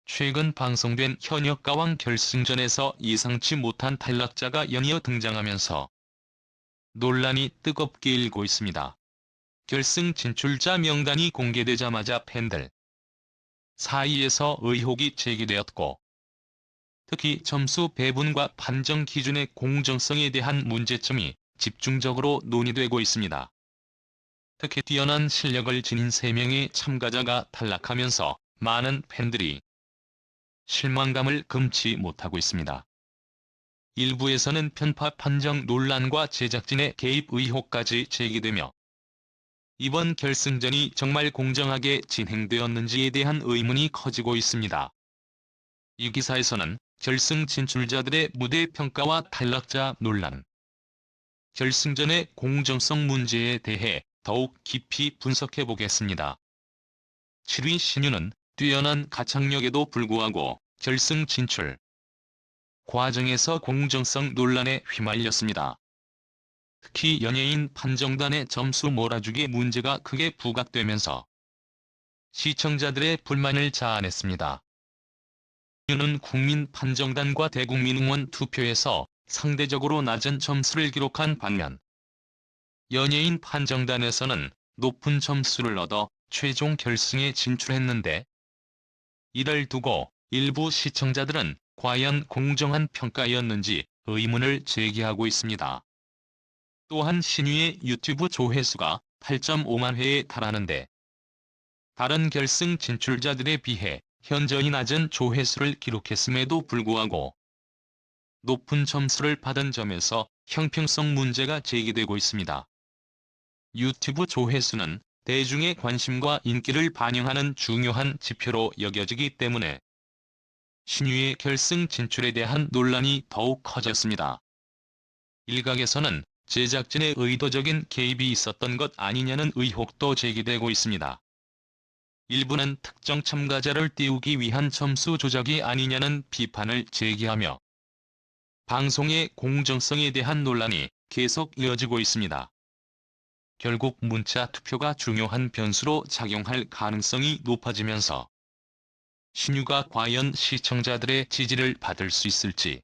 최근 방송된 현역가왕 결승전에서 예상치 못한 탈락자가 연이어 등장하면서 논란이 뜨겁게 일고 있습니다. 결승 진출자 명단이 공개되자마자 팬들 사이에서 의혹이 제기되었고, 특히 점수 배분과 판정 기준의 공정성에 대한 문제점이 집중적으로 논의되고 있습니다. 특히 뛰어난 실력을 지닌 3명의 참가자가 탈락하면서 많은 팬들이 실망감을 금치 못하고 있습니다. 일부에서는 편파 판정 논란과 제작진의 개입 의혹까지 제기되며 이번 결승전이 정말 공정하게 진행되었는지에 대한 의문이 커지고 있습니다. 이 기사에서는 결승 진출자들의 무대 평가와 탈락자 논란, 결승전의 공정성 문제에 대해 더욱 깊이 분석해 보겠습니다. 7위 신유는 뛰어난 가창력에도 불구하고 결승 진출 과정에서 공정성 논란에 휘말렸습니다. 특히 연예인 판정단의 점수 몰아주기 문제가 크게 부각되면서 시청자들의 불만을 자아냈습니다. 신유는 국민 판정단과 대국민 응원 투표에서 상대적으로 낮은 점수를 기록한 반면, 연예인 판정단에서는 높은 점수를 얻어 최종 결승에 진출했는데, 이를 두고 일부 시청자들은 과연 공정한 평가였는지 의문을 제기하고 있습니다. 또한 신유의 유튜브 조회수가 8.5만 회에 달하는데, 다른 결승 진출자들에 비해 현저히 낮은 조회수를 기록했음에도 불구하고 높은 점수를 받은 점에서 형평성 문제가 제기되고 있습니다. 유튜브 조회수는 대중의 관심과 인기를 반영하는 중요한 지표로 여겨지기 때문에 신유의 결승 진출에 대한 논란이 더욱 커졌습니다. 일각에서는 제작진의 의도적인 개입이 있었던 것 아니냐는 의혹도 제기되고 있습니다. 일부는 특정 참가자를 띄우기 위한 점수 조작이 아니냐는 비판을 제기하며 방송의 공정성에 대한 논란이 계속 이어지고 있습니다. 결국 문자 투표가 중요한 변수로 작용할 가능성이 높아지면서 신유가 과연 시청자들의 지지를 받을 수 있을지,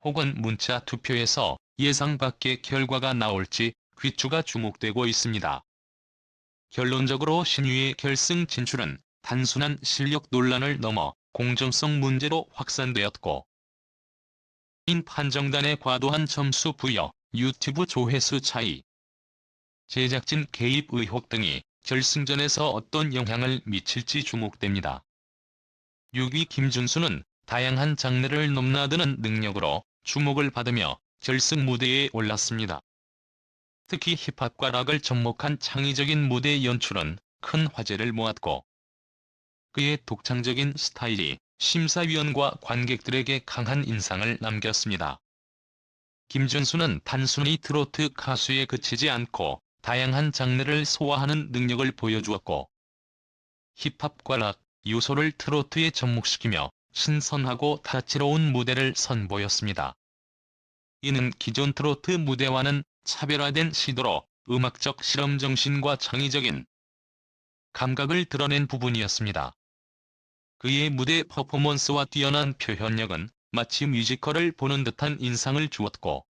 혹은 문자 투표에서 예상 밖의 결과가 나올지 귀추가 주목되고 있습니다. 결론적으로 신유의 결승 진출은 단순한 실력 논란을 넘어 공정성 문제로 확산되었고, 인 판정단의 과도한 점수 부여, 유튜브 조회수 차이, 제작진 개입 의혹 등이 결승전에서 어떤 영향을 미칠지 주목됩니다. 6위 김준수는 다양한 장르를 넘나드는 능력으로 주목을 받으며 결승 무대에 올랐습니다. 특히 힙합과 락을 접목한 창의적인 무대 연출은 큰 화제를 모았고, 그의 독창적인 스타일이 심사위원과 관객들에게 강한 인상을 남겼습니다. 김준수는 단순히 트로트 가수에 그치지 않고 다양한 장르를 소화하는 능력을 보여주었고, 힙합과 락 요소를 트로트에 접목시키며 신선하고 다채로운 무대를 선보였습니다. 이는 기존 트로트 무대와는 차별화된 시도로 음악적 실험 정신과 창의적인 감각을 드러낸 부분이었습니다. 그의 무대 퍼포먼스와 뛰어난 표현력은 마치 뮤지컬을 보는 듯한 인상을 주었고,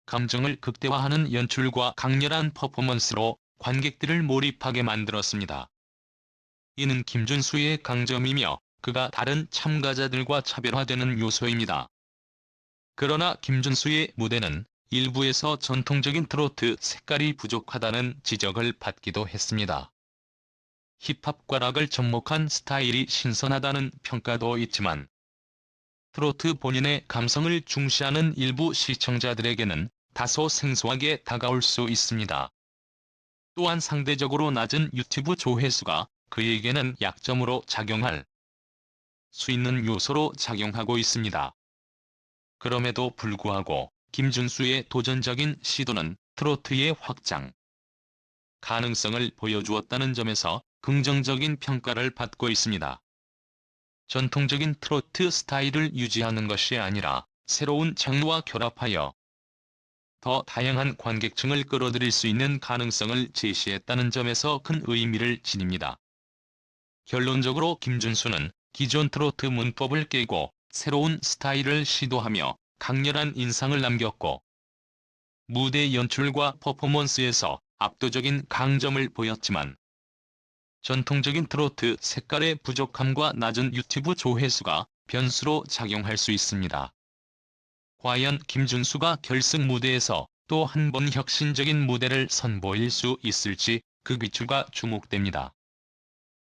감정을 극대화하는 연출과 강렬한 퍼포먼스로 관객들을 몰입하게 만들었습니다. 이는 김준수의 강점이며 그가 다른 참가자들과 차별화되는 요소입니다. 그러나 김준수의 무대는 일부에서 전통적인 트로트 색깔이 부족하다는 지적을 받기도 했습니다. 힙합과 락을 접목한 스타일이 신선하다는 평가도 있지만, 트로트 본인의 감성을 중시하는 일부 시청자들에게는 다소 생소하게 다가올 수 있습니다. 또한 상대적으로 낮은 유튜브 조회수가 그에게는 약점으로 작용할 수 있는 요소로 작용하고 있습니다. 그럼에도 불구하고 김준수의 도전적인 시도는 트로트의 확장 가능성을 보여주었다는 점에서 긍정적인 평가를 받고 있습니다. 전통적인 트로트 스타일을 유지하는 것이 아니라 새로운 장르와 결합하여 더 다양한 관객층을 끌어들일 수 있는 가능성을 제시했다는 점에서 큰 의미를 지닙니다. 결론적으로 김준수는 기존 트로트 문법을 깨고 새로운 스타일을 시도하며 강렬한 인상을 남겼고, 무대 연출과 퍼포먼스에서 압도적인 강점을 보였지만 전통적인 트로트 색깔의 부족함과 낮은 유튜브 조회수가 변수로 작용할 수 있습니다. 과연 김준수가 결승 무대에서 또 한 번 혁신적인 무대를 선보일 수 있을지 그 귀추가 주목됩니다.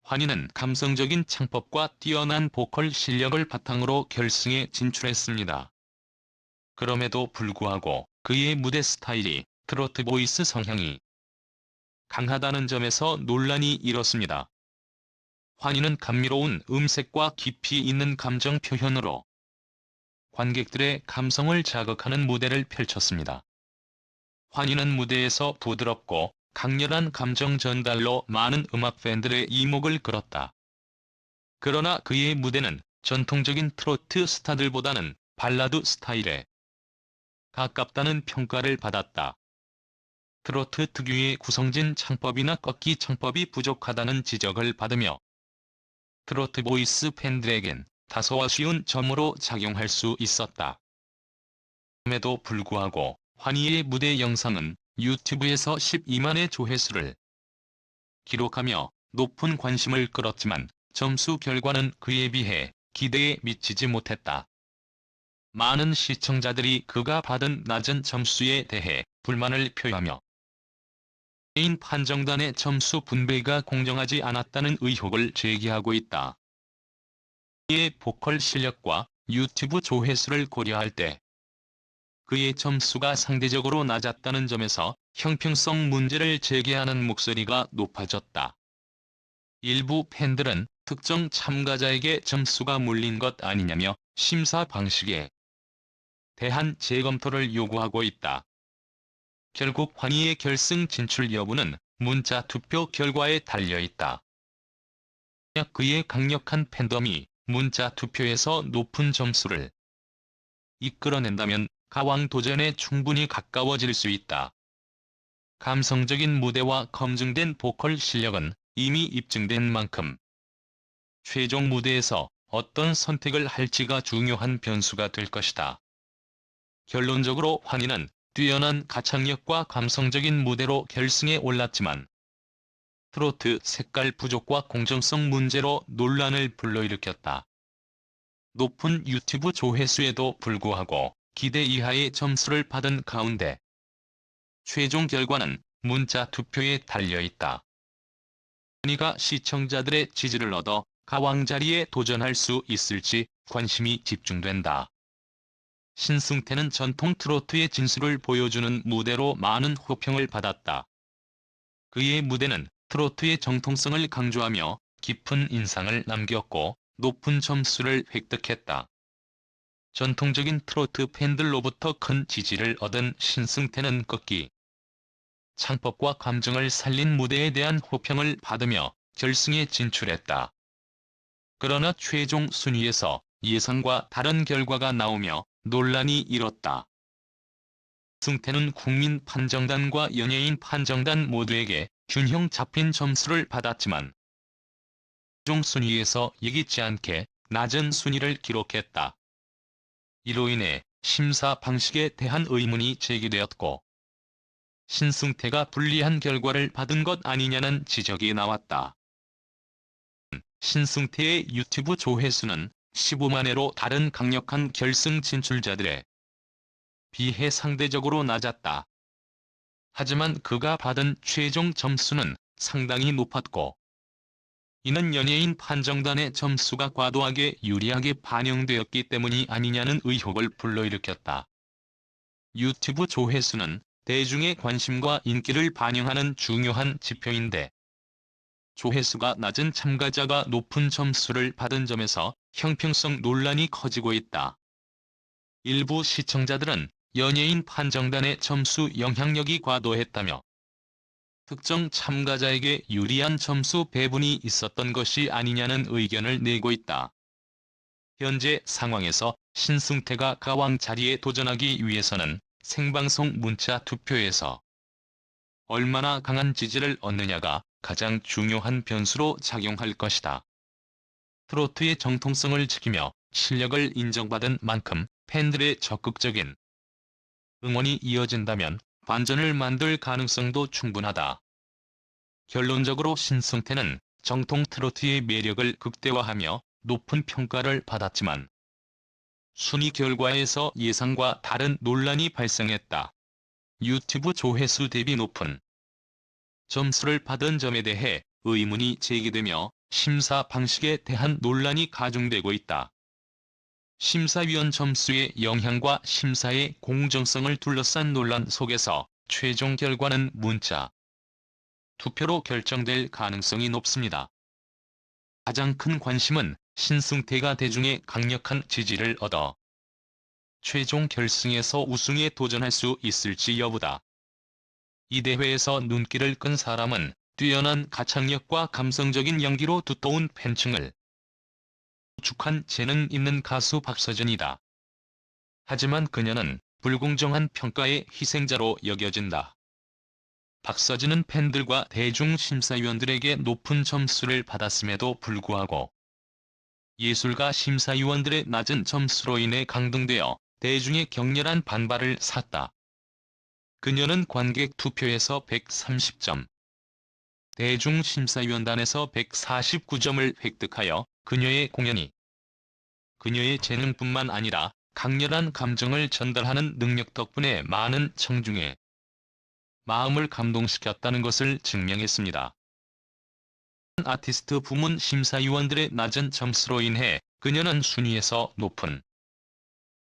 환희는 감성적인 창법과 뛰어난 보컬 실력을 바탕으로 결승에 진출했습니다. 그럼에도 불구하고 그의 무대 스타일이 트로트 보이스 성향이 강하다는 점에서 논란이 일었습니다. 환희는 감미로운 음색과 깊이 있는 감정 표현으로 관객들의 감성을 자극하는 무대를 펼쳤습니다. 환희는 무대에서 부드럽고 강렬한 감정 전달로 많은 음악 팬들의 이목을 끌었다. 그러나 그의 무대는 전통적인 트로트 스타들보다는 발라드 스타일에 가깝다는 평가를 받았다. 트로트 특유의 구성진 창법이나 꺾기 창법이 부족하다는 지적을 받으며 트로트 보이스 팬들에겐 다소 아쉬운 점으로 작용할 수 있었다. 그럼에도 불구하고 환희의 무대 영상은 유튜브에서 12만의 조회수를 기록하며 높은 관심을 끌었지만 점수 결과는 그에 비해 기대에 미치지 못했다. 많은 시청자들이 그가 받은 낮은 점수에 대해 불만을 표하며 개인 판정단의 점수 분배가 공정하지 않았다는 의혹을 제기하고 있다. 그의 보컬 실력과 유튜브 조회수를 고려할 때 그의 점수가 상대적으로 낮았다는 점에서 형평성 문제를 제기하는 목소리가 높아졌다. 일부 팬들은 특정 참가자에게 점수가 몰린 것 아니냐며 심사 방식에 대한 재검토를 요구하고 있다. 결국 환희의 결승 진출 여부는 문자 투표 결과에 달려있다. 만약 그의 강력한 팬덤이 문자 투표에서 높은 점수를 이끌어낸다면 가왕 도전에 충분히 가까워질 수 있다. 감성적인 무대와 검증된 보컬 실력은 이미 입증된 만큼 최종 무대에서 어떤 선택을 할지가 중요한 변수가 될 것이다. 결론적으로 환희는 뛰어난 가창력과 감성적인 무대로 결승에 올랐지만 트로트 색깔 부족과 공정성 문제로 논란을 불러일으켰다. 높은 유튜브 조회수에도 불구하고 기대 이하의 점수를 받은 가운데 최종 결과는 문자 투표에 달려있다. 환희가 시청자들의 지지를 얻어 가왕 자리에 도전할 수 있을지 관심이 집중된다. 신승태는 전통 트로트의 진수를 보여주는 무대로 많은 호평을 받았다. 그의 무대는 트로트의 정통성을 강조하며 깊은 인상을 남겼고 높은 점수를 획득했다. 전통적인 트로트 팬들로부터 큰 지지를 얻은 신승태는 꺾기 창법과 감정을 살린 무대에 대한 호평을 받으며 결승에 진출했다. 그러나 최종 순위에서 예상과 다른 결과가 나오며 논란이 일었다. 승태는 국민 판정단과 연예인 판정단 모두에게 균형 잡힌 점수를 받았지만 최종 순위에서 예기치 않게 낮은 순위를 기록했다. 이로 인해 심사 방식에 대한 의문이 제기되었고 신승태가 불리한 결과를 받은 것 아니냐는 지적이 나왔다. 신승태의 유튜브 조회수는 15만회로 다른 강력한 결승 진출자들에 비해 상대적으로 낮았다. 하지만 그가 받은 최종 점수는 상당히 높았고 이는 연예인 판정단의 점수가 과도하게 유리하게 반영되었기 때문이 아니냐는 의혹을 불러일으켰다. 유튜브 조회수는 대중의 관심과 인기를 반영하는 중요한 지표인데 조회수가 낮은 참가자가 높은 점수를 받은 점에서 형평성 논란이 커지고 있다. 일부 시청자들은 연예인 판정단의 점수 영향력이 과도했다며 특정 참가자에게 유리한 점수 배분이 있었던 것이 아니냐는 의견을 내고 있다. 현재 상황에서 신승태가 가왕 자리에 도전하기 위해서는 생방송 문자 투표에서 얼마나 강한 지지를 얻느냐가 가장 중요한 변수로 작용할 것이다. 트로트의 정통성을 지키며 실력을 인정받은 만큼 팬들의 적극적인 응원이 이어진다면 반전을 만들 가능성도 충분하다. 결론적으로 신승태는 정통 트로트의 매력을 극대화하며 높은 평가를 받았지만 순위 결과에서 예상과 다른 논란이 발생했다. 유튜브 조회수 대비 높은 점수를 받은 점에 대해 의문이 제기되며 심사 방식에 대한 논란이 가중되고 있다. 심사위원 점수의 영향과 심사의 공정성을 둘러싼 논란 속에서 최종 결과는 문자 투표로 결정될 가능성이 높습니다. 가장 큰 관심은 신승태가 대중의 강력한 지지를 얻어 최종 결승에서 우승에 도전할 수 있을지 여부다. 이 대회에서 눈길을 끈 사람은 뛰어난 가창력과 감성적인 연기로 두터운 팬층을 구축한 재능 있는 가수 박서진이다. 하지만 그녀는 불공정한 평가의 희생자로 여겨진다. 박서진은 팬들과 대중 심사위원들에게 높은 점수를 받았음에도 불구하고 예술가 심사위원들의 낮은 점수로 인해 강등되어 대중의 격렬한 반발을 샀다. 그녀는 관객 투표에서 130점, 대중 심사위원단에서 149점을 획득하여 그녀의 공연이 그녀의 재능뿐만 아니라 강렬한 감정을 전달하는 능력 덕분에 많은 청중의 마음을 감동시켰다는 것을 증명했습니다. 아티스트 부문 심사위원들의 낮은 점수로 인해 그녀는 순위에서 높은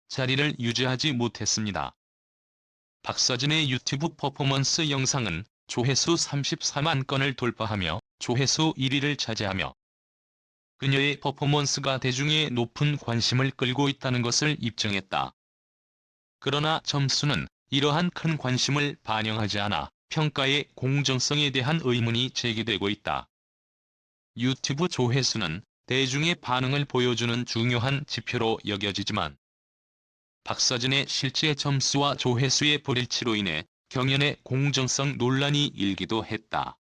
자리를 유지하지 못했습니다. 박서진의 유튜브 퍼포먼스 영상은 조회수 34만 건을 돌파하며 조회수 1위를 차지하며 그녀의 퍼포먼스가 대중의 높은 관심을 끌고 있다는 것을 입증했다. 그러나 점수는 이러한 큰 관심을 반영하지 않아 평가의 공정성에 대한 의문이 제기되고 있다. 유튜브 조회수는 대중의 반응을 보여주는 중요한 지표로 여겨지지만 박서진의 실제 점수와 조회수의 불일치로 인해 경연의 공정성 논란이 일기도 했다.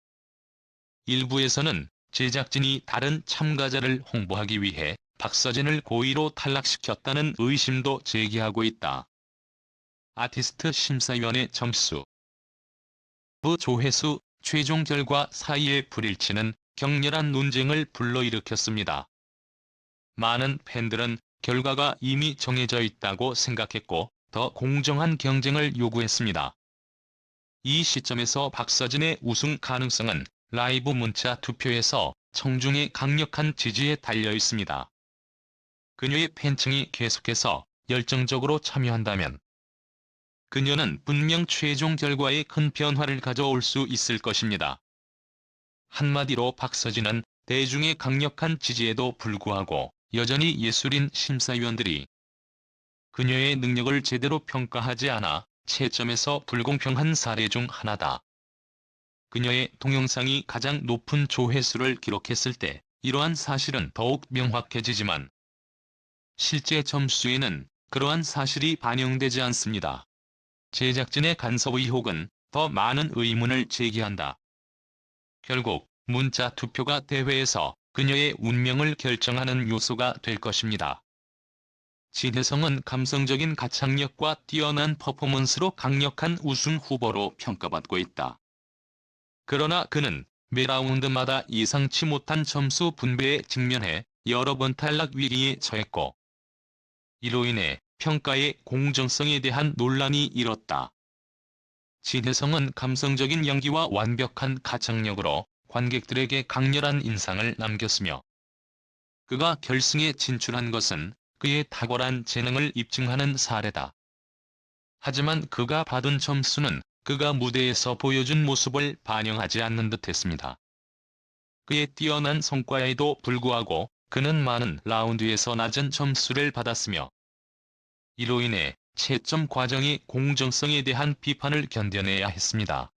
일부에서는 제작진이 다른 참가자를 홍보하기 위해 박서진을 고의로 탈락시켰다는 의심도 제기하고 있다. 아티스트 심사위원의 점수, 조회수, 최종 결과 사이의 불일치는 격렬한 논쟁을 불러일으켰습니다. 많은 팬들은 결과가 이미 정해져 있다고 생각했고 더 공정한 경쟁을 요구했습니다. 이 시점에서 박서진의 우승 가능성은 라이브 문자 투표에서 청중의 강력한 지지에 달려 있습니다. 그녀의 팬층이 계속해서 열정적으로 참여한다면 그녀는 분명 최종 결과에 큰 변화를 가져올 수 있을 것입니다. 한마디로 박서진은 대중의 강력한 지지에도 불구하고 여전히 예술인 심사위원들이 그녀의 능력을 제대로 평가하지 않아 채점에서 불공평한 사례 중 하나다. 그녀의 동영상이 가장 높은 조회수를 기록했을 때 이러한 사실은 더욱 명확해지지만 실제 점수에는 그러한 사실이 반영되지 않습니다. 제작진의 간섭 의혹은 더 많은 의문을 제기한다. 결국 문자 투표가 대회에서 그녀의 운명을 결정하는 요소가 될 것입니다. 진혜성은 감성적인 가창력과 뛰어난 퍼포먼스로 강력한 우승 후보로 평가받고 있다. 그러나 그는 매 라운드마다 예상치 못한 점수 분배에 직면해 여러 번 탈락 위기에 처했고 이로 인해 평가의 공정성에 대한 논란이 일었다. 진혜성은 감성적인 연기와 완벽한 가창력으로 관객들에게 강렬한 인상을 남겼으며 그가 결승에 진출한 것은 그의 탁월한 재능을 입증하는 사례다. 하지만 그가 받은 점수는 그가 무대에서 보여준 모습을 반영하지 않는 듯했습니다. 그의 뛰어난 성과에도 불구하고 그는 많은 라운드에서 낮은 점수를 받았으며 이로 인해 채점 과정의 공정성에 대한 비판을 견뎌내야 했습니다.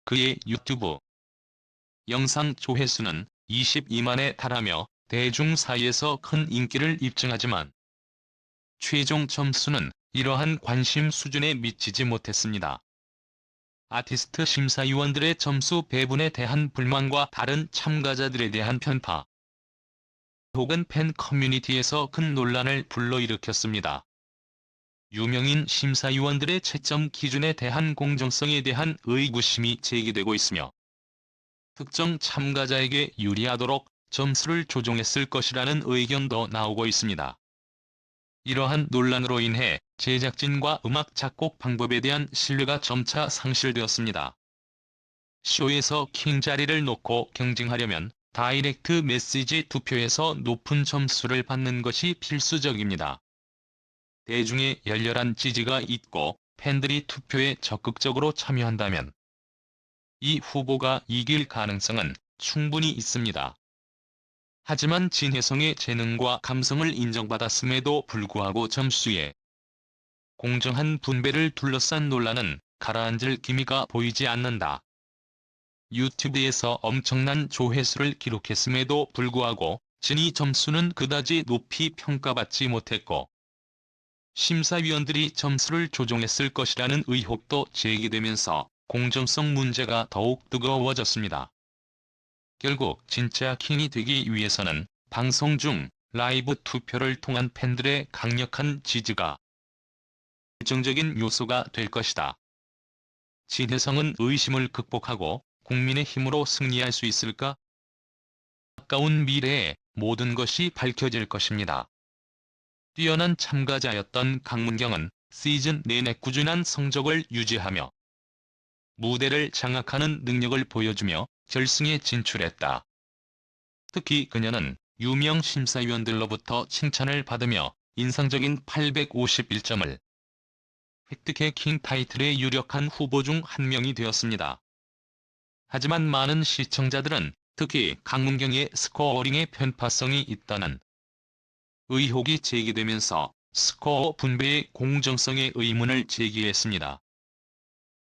그의 유튜브 영상 조회수는 22만에 달하며 대중 사이에서 큰 인기를 입증하지만 최종 점수는 이러한 관심 수준에 미치지 못했습니다. 아티스트 심사위원들의 점수 배분에 대한 불만과 다른 참가자들에 대한 편파, 혹은 팬 커뮤니티에서 큰 논란을 불러일으켰습니다. 유명인 심사위원들의 채점 기준에 대한 공정성에 대한 의구심이 제기되고 있으며 특정 참가자에게 유리하도록 점수를 조정했을 것이라는 의견도 나오고 있습니다. 이러한 논란으로 인해 제작진과 음악 작곡 방법에 대한 신뢰가 점차 상실되었습니다. 쇼에서 킹 자리를 놓고 경쟁하려면 다이렉트 메시지 투표에서 높은 점수를 받는 것이 필수적입니다. 대중의 열렬한 지지가 있고 팬들이 투표에 적극적으로 참여한다면 이 후보가 이길 가능성은 충분히 있습니다. 하지만 진혜성의 재능과 감성을 인정받았음에도 불구하고 점수에 공정한 분배를 둘러싼 논란은 가라앉을 기미가 보이지 않는다. 유튜브에서 엄청난 조회수를 기록했음에도 불구하고 진위 점수는 그다지 높이 평가받지 못했고 심사위원들이 점수를 조정했을 것이라는 의혹도 제기되면서 공정성 문제가 더욱 뜨거워졌습니다. 결국 진짜 킹이 되기 위해서는 방송 중 라이브 투표를 통한 팬들의 강력한 지지가 결정적인 요소가 될 것이다. 진혜성은 의심을 극복하고 국민의 힘으로 승리할 수 있을까? 가까운 미래에 모든 것이 밝혀질 것입니다. 뛰어난 참가자였던 강문경은 시즌 내내 꾸준한 성적을 유지하며 무대를 장악하는 능력을 보여주며 결승에 진출했다. 특히 그녀는 유명 심사위원들로부터 칭찬을 받으며 인상적인 851점을 획득해 킹 타이틀의 유력한 후보 중 한 명이 되었습니다. 하지만 많은 시청자들은 특히 강문경의 스코어링에 편파성이 있다는 의혹이 제기되면서 스코어 분배의 공정성에 의문을 제기했습니다.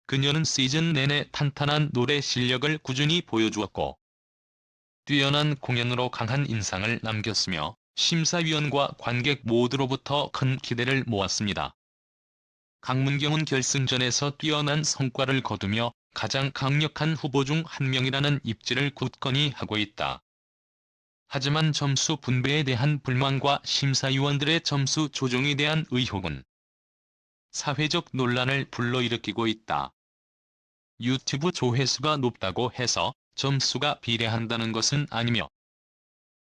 그녀는 시즌 내내 탄탄한 노래 실력을 꾸준히 보여주었고 뛰어난 공연으로 강한 인상을 남겼으며 심사위원과 관객 모두로부터 큰 기대를 모았습니다. 강문경은 결승전에서 뛰어난 성과를 거두며 가장 강력한 후보 중 한 명이라는 입지를 굳건히 하고 있다. 하지만 점수 분배에 대한 불만과 심사위원들의 점수 조정에 대한 의혹은 사회적 논란을 불러일으키고 있다. 유튜브 조회수가 높다고 해서 점수가 비례한다는 것은 아니며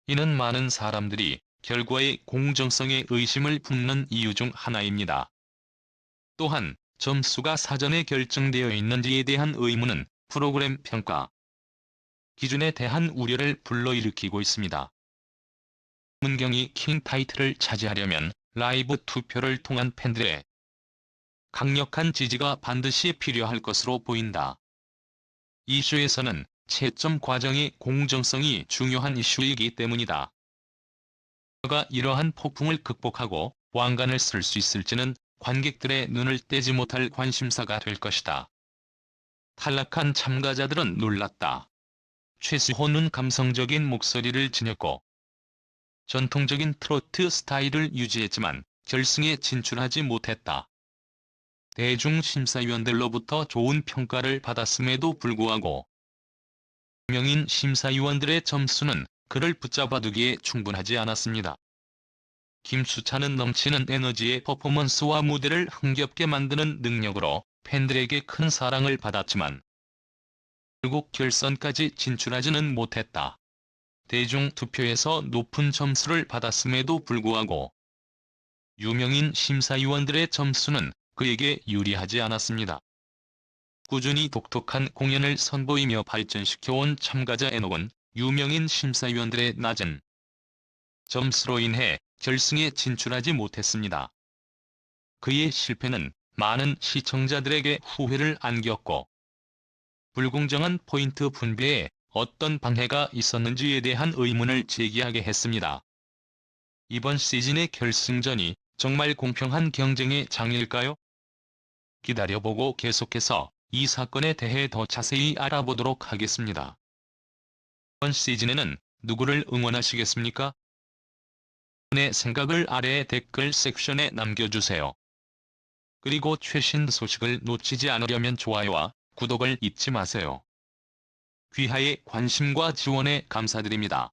이는 많은 사람들이 결과의 공정성에 의심을 품는 이유 중 하나입니다. 또한 점수가 사전에 결정되어 있는지에 대한 의문은 프로그램 평가 기준에 대한 우려를 불러일으키고 있습니다. 문경이 킹 타이틀을 차지하려면 라이브 투표를 통한 팬들의 강력한 지지가 반드시 필요할 것으로 보인다. 이 쇼에서는 채점 과정의 공정성이 중요한 이슈이기 때문이다. 그가 이러한 폭풍을 극복하고 왕관을 쓸 수 있을지는 관객들의 눈을 떼지 못할 관심사가 될 것이다. 탈락한 참가자들은 놀랐다. 최수호는 감성적인 목소리를 지녔고 전통적인 트로트 스타일을 유지했지만 결승에 진출하지 못했다. 대중 심사위원들로부터 좋은 평가를 받았음에도 불구하고 유명인 심사위원들의 점수는 그를 붙잡아두기에 충분하지 않았습니다. 김수찬은 넘치는 에너지의 퍼포먼스와 무대를 흥겹게 만드는 능력으로 팬들에게 큰 사랑을 받았지만 결국 결선까지 진출하지는 못했다. 대중 투표에서 높은 점수를 받았음에도 불구하고 유명인 심사위원들의 점수는 그에게 유리하지 않았습니다. 꾸준히 독특한 공연을 선보이며 발전시켜온 참가자 에녹은 유명인 심사위원들의 낮은 점수로 인해 결승에 진출하지 못했습니다. 그의 실패는 많은 시청자들에게 후회를 안겼고 불공정한 포인트 분배에 어떤 방해가 있었는지에 대한 의문을 제기하게 했습니다. 이번 시즌의 결승전이 정말 공평한 경쟁의 장일까요? 기다려보고 계속해서 이 사건에 대해 더 자세히 알아보도록 하겠습니다. 이번 시즌에는 누구를 응원하시겠습니까? 여러분의 생각을 아래 댓글 섹션에 남겨주세요. 그리고 최신 소식을 놓치지 않으려면 좋아요와 구독을 잊지 마세요. 귀하의 관심과 지원에 감사드립니다.